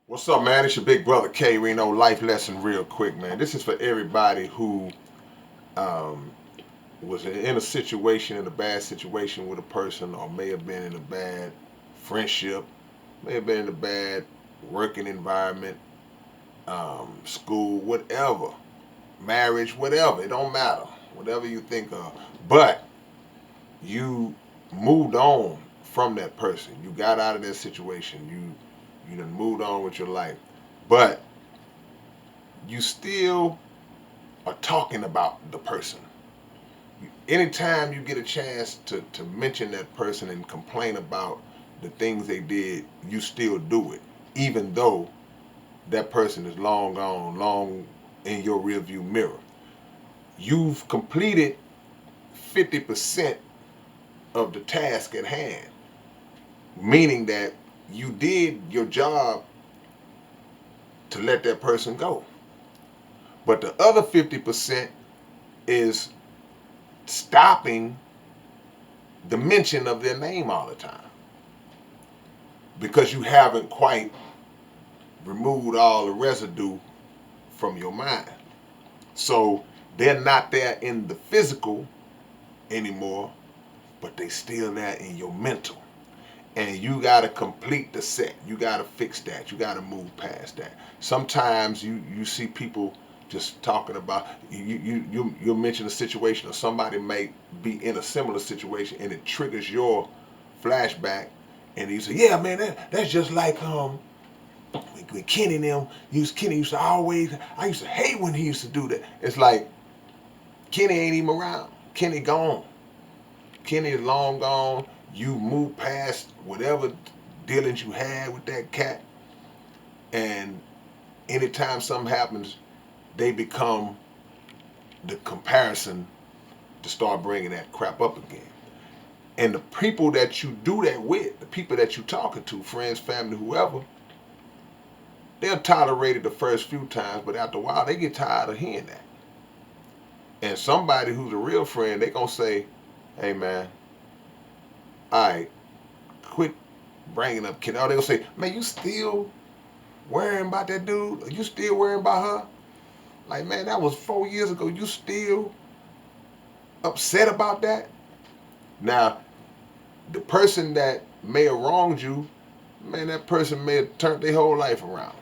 What's up, man? It's your big brother K-Rino. Life lesson real quick, man. This is for everybody who um, was in a situation, in a bad situation with a person, or may have been in a bad friendship, may have been in a bad working environment, school, whatever, marriage, whatever. It don't matter. Whatever you think of. But you moved on from that person. You got out of that situation. You done moved on with your life. But you still are talking about the person. Anytime you get a chance to mention that person and complain about the things they did, you still do it, even though that person is long gone, long in your rearview mirror. You've completed 50% of the task at hand, meaning that you did your job to let that person go. But the other 50% is stopping the mention of their name all the time because you haven't quite removed all the residue from your mind. So they're not there in the physical anymore, but they still there in your mental. And you got to complete the set. You got to fix that. You got to move past that. Sometimes you see people just talking about you mention a situation or somebody may be in a similar situation and it triggers your flashback and you say, yeah, man, that's just like when Kenny and them Kenny used to always, I used to hate when he used to do that. It's like Kenny ain't even around. Kenny gone. Kenny is long gone. You move past whatever dealings you had with that cat, and anytime something happens, they become the comparison to start bringing that crap up again. And the people that you do that with, the people that you talking to, friends, family, whoever, they'll tolerate it the first few times, but after a while, they get tired of hearing that. And somebody who's a real friend, they gonna say, "Hey, man, all right, quit bringing up Kenny." Or they gonna say, "Man, you still worrying about that dude? Are you still worrying about her? Like, man, that was 4 years ago. You still upset about that?" Now, the person that may have wronged you, man, that person may have turned their whole life around.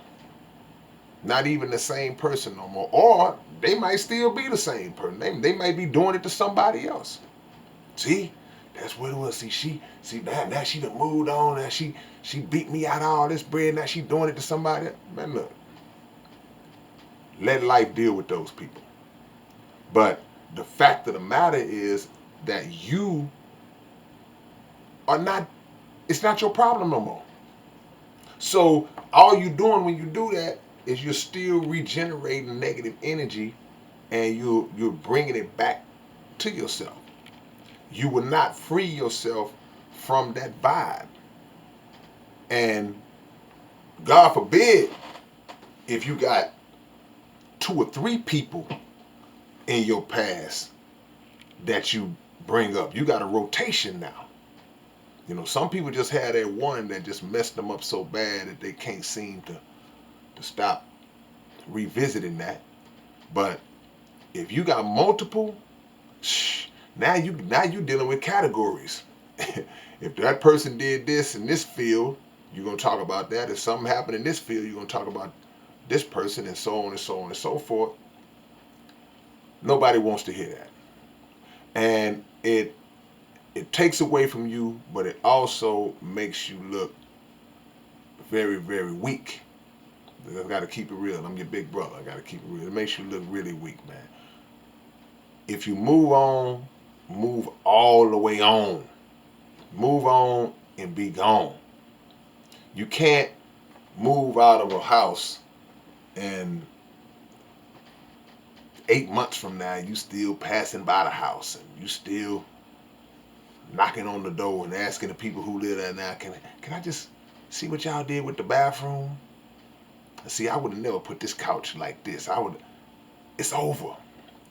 Not even the same person no more. Or they might still be the same person. They might be doing it to somebody else. See? That's what it was. See now she done moved on. Now she beat me out of all this bread. Now she doing it to somebody else. Man, look, let life deal with those people. But the fact of the matter is that you are not, it's not your problem no more. So all you're doing when you do that is you're still regenerating negative energy and you're bringing it back to yourself. You will not free yourself from that vibe. And God forbid if you got two or three people in your past that you bring up. You got a rotation now. You know, some people just had that one that just messed them up so bad that they can't seem to stop revisiting that. But if you got multiple, now you dealing with categories. If that person did this in this field, you're gonna talk about that. If something happened in this field, you're gonna talk about this person, and so on and so on and so forth. Nobody wants to hear that, and it takes away from you, but it also makes you look very, very weak. I gotta keep it real. I'm your big brother. I gotta keep it real. It makes you look really weak, man. If you move on, move all the way on. Move on and be gone. You can't move out of a house and 8 months from now you still passing by the house and you still knocking on the door and asking the people who live there now, can I just see what y'all did with the bathroom? See, I would have never put this couch like this. It's over.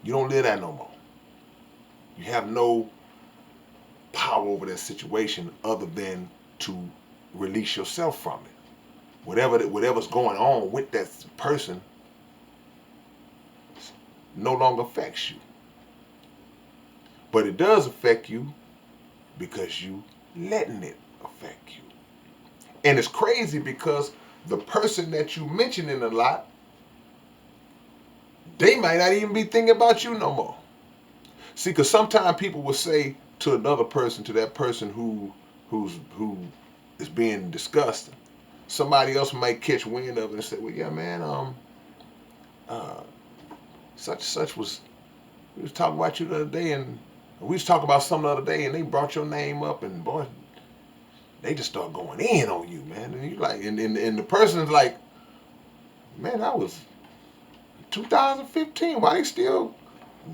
You don't live there no more. You have no power over that situation other than to release yourself from it. whatever's going on with that person no longer affects you. But it does affect you because you letting it affect you. And it's crazy because the person that you mentioning a lot, they might not even be thinking about you no more. See, because sometimes people will say to another person, to that person who is being discussed, somebody else might catch wind of it and say, "Well, yeah, man, uh, such and such we was talking about you the other day, and we was talking about something the other day, and they brought your name up, and boy, they just start going in on you, man." And you like, and the person's like, "Man, that was 2015. Why they still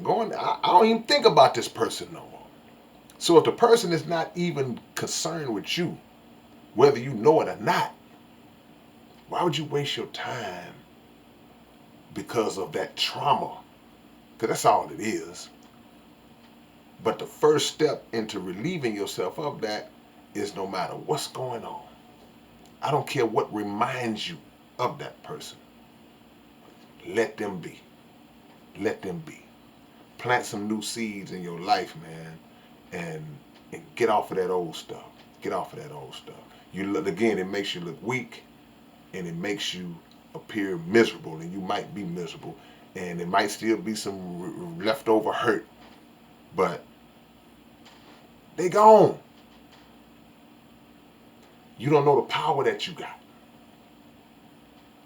going? I don't even think about this person no more." So if the person is not even concerned with you, whether you know it or not, why would you waste your time because of that trauma? Because that's all it is. But the first step into relieving yourself of that is no matter what's going on. I don't care what reminds you of that person. Let them be. Let them be. Plant some new seeds in your life, man, and get off of that old stuff. Get off of that old stuff. You look again, it makes you look weak, and it makes you appear miserable, and you might be miserable, and it might still be some leftover hurt, but they gone. You don't know the power that you got.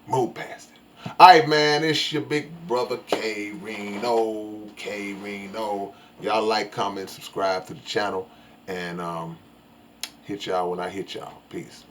Move past it. All right, man, it's your big brother K-Rino. K-Rino. Y'all like, comment, subscribe to the channel, and hit y'all when I hit y'all. Peace.